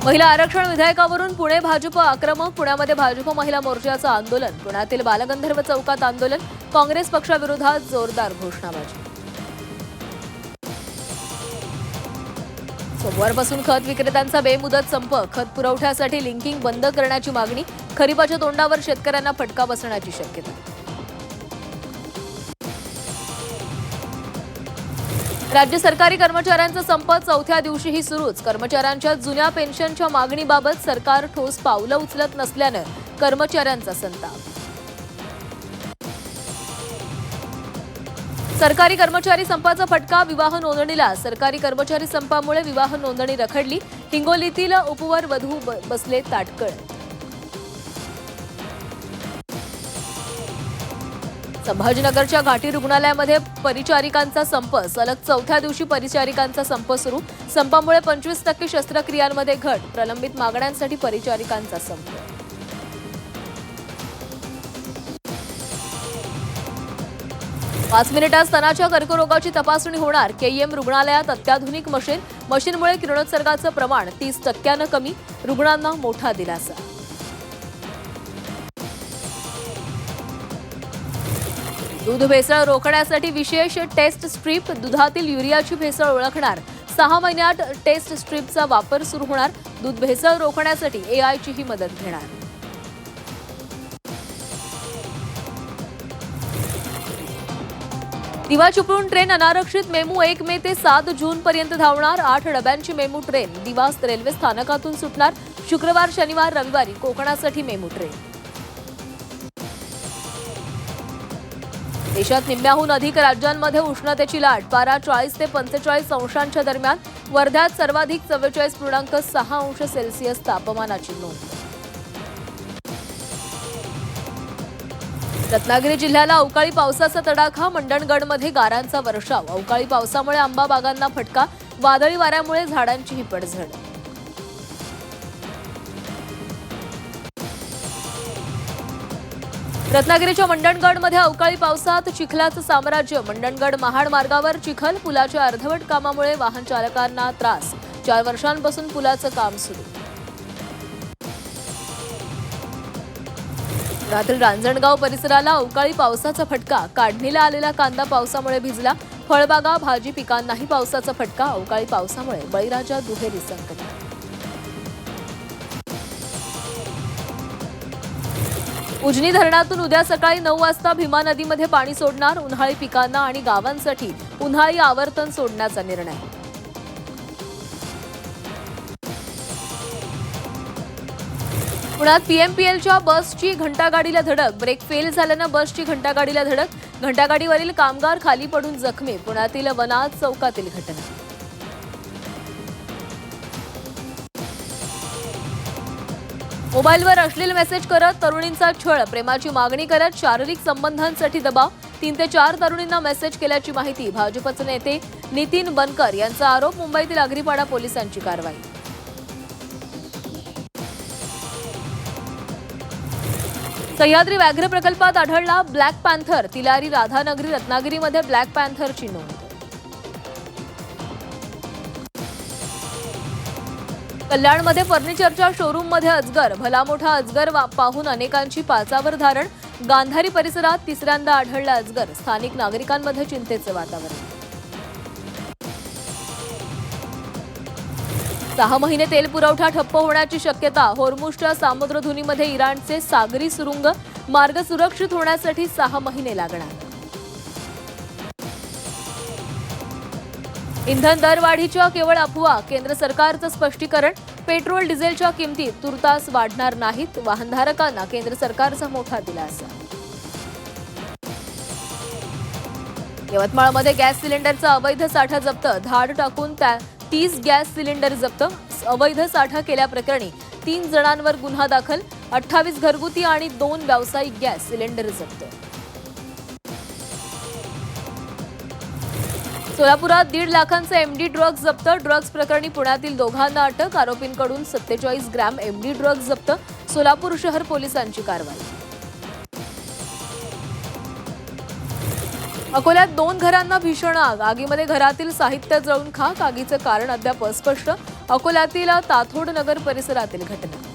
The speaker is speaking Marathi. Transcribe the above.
महिला आरक्षण विधेयकावरून पुणे भाजप आक्रमक. पुण्यामध्ये भाजप महिला मोर्चाचं आंदोलन. पुण्यातील बालगंधर्व चौकात आंदोलन. काँग्रेस पक्षाविरोधात जोरदार घोषणाबाजी. सोमवारपासून खत विक्रेत्यांचा बेमुदत संप. खत पुरवठ्यासाठी लिंकिंग बंद करण्याची मागणी. खरीपाच्या तोंडावर शेतकऱ्यांना फटका बसण्याची शक्यता. राज्य सरकारी कर्मचाऱ्यांचा संप चौथ्या दिवशीही सुरूच. कर्मचाऱ्यांच्या जुन्या पेन्शनच्या मागणीबाबत सरकार ठोस पावलं उचलत नसल्यानं कर्मचाऱ्यांचा संताप. सरकारी कर्मचारी संपाचा फटका विवाह नोंदणीला. सरकारी कर्मचारी संपामुळे विवाह नोंदणी रखडली. हिंगोलीतील उपवर वधू बसले ताटकळ. संभाजीनगरच्या घाटी रुग्णालयामध्ये परिचारिकांचा संप. सलग चौथ्या दिवशी परिचारिकांचा संप सुरू. संपामुळे 25% शस्त्रक्रियांमध्ये घट. प्रलंबित मागण्यांसाठी परिचारिकांचा संप. पाच मिनिटात स्तनाच्या कर्करोगाची तपासणी होणार. केईएम रुग्णालयात अत्याधुनिक मशीनमुळे किरणोत्सर्गाचं प्रमाण 30% कमी. रुग्णांना मोठा दिलासा. दूध भेसळ रोखण्यासाठी विशेष टेस्ट स्ट्रीप. दुधातील युरियाची भेसळ ओळखणार. 6 महिन्यात टेस्ट स्ट्रीपचा वापर सुरू होणार. दूध भेसळ रोखण्यासाठी एआयचीही मदत घेणार. दिवा चिपळूण ट्रेन अनारक्षित. मेमू 1 मे ते 7 जून पर्यंत धावणार. 8 डब्यांची मेमू ट्रेन दिवा रेल्वे स्थानकातून सुटणार. शुक्रवार, शनिवार, रविवारी कोकणासाठी मेमू ट्रेन. देशात निम्म्याहून अधिक राज्यांमध्ये उष्णतेची लाट. पारा 40 ते 45 अंशांच्या दरम्यान. वर्ध्यात सर्वाधिक 44.6 अंश सेल्सिअस तापमानाची नोंद. रत्नागिरी जिल्ह्याला अवकाळी पावसाचा तडाखा. मंडणगडमध्ये गारांचा वर्षाव. अवकाळी पावसामुळे आंबा बागांना फटका. वादळी वाऱ्यामुळे झाडांचीही पडझड. रत्नागिरीच्या मंडणगडमध्ये अवकाळी पावसात चिखलाचं साम्राज्य. मंडणगड महाड मार्गावर चिखल. पुलाच्या अर्धवट कामामुळे वाहन चालकांना त्रास. 4 वर्षांपासून पुलाचं काम सुरू. पुण्यातील रांजणगाव परिसराला अवकाळी पावसाचा फटका. काढणीला आलेला कांदा पावसामुळे भिजला. फळबागा, भाजी पिकांनाही पावसाचा फटका. अवकाळी पावसामुळे बळीराजा दुहेरी संकटात. उजनी धरणातून उद्या सकाळी 9 वाजता भीमा नदीमध्ये पाणी सोडणार. उन्हाळी पिकांना आणि गावांसाठी उन्हाळी आवर्तन सोडण्याचा निर्णय. पुण्यात पीएमपीएलच्या बसची घंटागाडीला धडक. ब्रेक फेल झाल्यानं बसची घंटागाडीला धडक. घंटागाडीवरील कामगार खाली पडून जखमी. पुण्यातील वनाज चौकातील घटना. मोबाईलवर अश्लील मेसेज करत तरुणींचा छळ. प्रेमाची मागणी करत शारीरिक संबंधांसाठी दबाव. 3 ते 4 तरुणींना मेसेज केल्याची माहिती. भाजपचे नेते नितीन बनकर यांचा आरोप. मुंबईतील आगरीपाडा पोलिसांची कारवाई. सह्याद्री व्याघ्र प्रकल्पात आढळला ब्लॅक पॅन्थर. तिलारी, राधानगरी, रत्नागिरीमध्ये ब्लॅक पॅन्थरची नोंद. कल्याणमध्ये फर्निचरच्या शोरूममध्ये अजगर. भला मोठा अजगर पाहून अनेकांची पाचावर धारण. गांधारी परिसरात तिसऱ्यांदा आढळला अजगर. स्थानिक नागरिकांमध्ये चिंतेचे वातावरण. 6 महिने तेल पुरवठा ठप्प होण्याची शक्यता. होर्मुझच्या सामुद्रधुनीमध्ये इराणचे सागरी सुरुंग. मार्ग सुरक्षित होण्यासाठी 6 महिने लागणार. इंधन दरवाढीच्या केवळ अफवा. केंद्र सरकारचं स्पष्टीकरण. पेट्रोल डिझेलच्या किमती तुर्तास वाढणार नाहीत. वाहनधारकांना केंद्र सरकारचा मोठा दिलासा. यवतमाळमध्ये गॅस सिलेंडरचा अवैध साठा जप्त. धाड टाकून 30 गॅस सिलेंडर जप्त. अवैध साठा केल्याप्रकरणी 3 जणांवर गुन्हा दाखल. 28 घरगुती आणि 2 व्यावसायिक गॅस सिलेंडर जप्त. सोलापुरात 1.5 लाखांचे एमडी ड्रग्ज जप्त. ड्रग्ज प्रकरणी पुण्यातील दोघांना अटक. आरोपींकडून 47 ग्रॅम एमडी ड्रग्ज जप्त. सोलापूर शहर पोलिसांची कारवाई. अकोल्यात 2 घरांना भीषण आग. आगीमध्ये घरातील साहित्य जळून खाक. आगीचं कारण अद्याप अस्पष्ट. अकोल्यातील ताथोड नगर परिसरातील घटना.